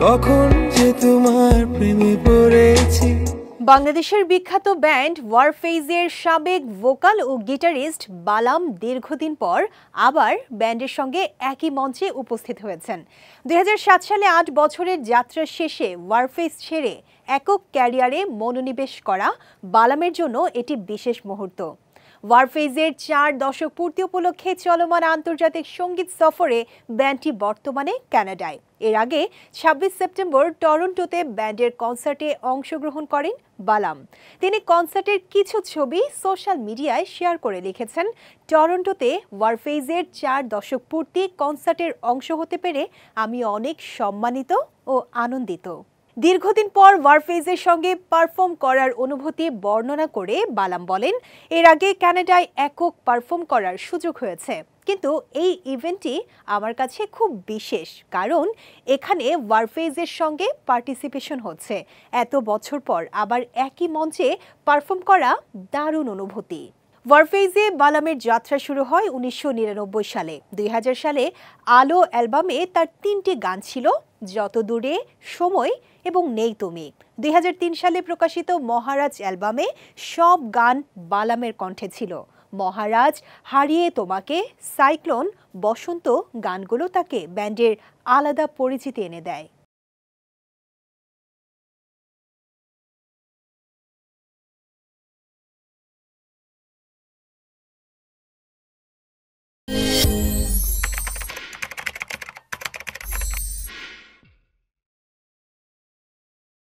কখন যে তোমার প্রেমে পড়েছি। বাংলাদেশের বিখ্যাত ব্যান্ড ওয়ারফেজের সাবেক ভোকাল ও গিটারিস্ট বালাম দীর্ঘদিন পর আবার ব্যান্ডের সঙ্গে একই মঞ্চে উপস্থিত হয়েছেন। 2007 সালে 8 বছরের যাত্রা শেষে ওয়ারফেজ ছেড়ে একক ক্যারিয়ারে মনোনিবেশ করা বালামের জন্য এটি বিশেষ মুহূর্ত। ওয়ারফেজের 4 দশক পূর্তি উপলক্ষে চলমান আন্তর্জাতিক সঙ্গীত সফরে ব্যান্ডটি বর্তমানে কানাডায়। এর আগে 26 সেপ্টেম্বর টরন্টোতে ব্যান্ডের কনসার্টে অংশগ্রহণ করেন বালাম। তিনি কনসার্টের কিছু ছবি সোশ্যাল মিডিয়ায় শেয়ার করে লিখেছেন, টরন্টোতে ওয়ারফেজের 4 দশক পূর্তি কনসার্টের অংশ হতে পেরে আমি অনেক সম্মানিত ও আনন্দিত। দীর্ঘদিন পর ওয়ারফেজের সঙ্গে পারফর্ম করার অনুভূতি বর্ণনা করে বালাম বলেন, এর আগে কানাডায় একক পারফর্ম করার সুযোগ হয়েছে, কিন্তু এই ইভেন্টটি আমার কাছে খুব বিশেষ, কারণ এখানে ওয়ারফেজের সঙ্গে পার্টিসিপেশন হচ্ছে। এত বছর পর আবার একই মঞ্চে পারফর্ম করা দারুণ অনুভূতি। ওয়ারফেজে বালামের যাত্রা শুরু হয় 1999 সালে। 2000 সালে আলো অ্যালবামে তার 3টি গান ছিল, যত দূরে, সময় এবং নেই তুমি। 2003 সালে প্রকাশিত মহারাজ অ্যালবামে সব গান বালামের কণ্ঠে ছিল। মহারাজ, হারিয়ে তোমাকে, সাইক্লোন, বসন্ত গানগুলো তাকে ব্যান্ডের আলাদা পরিচিতি এনে দেয়।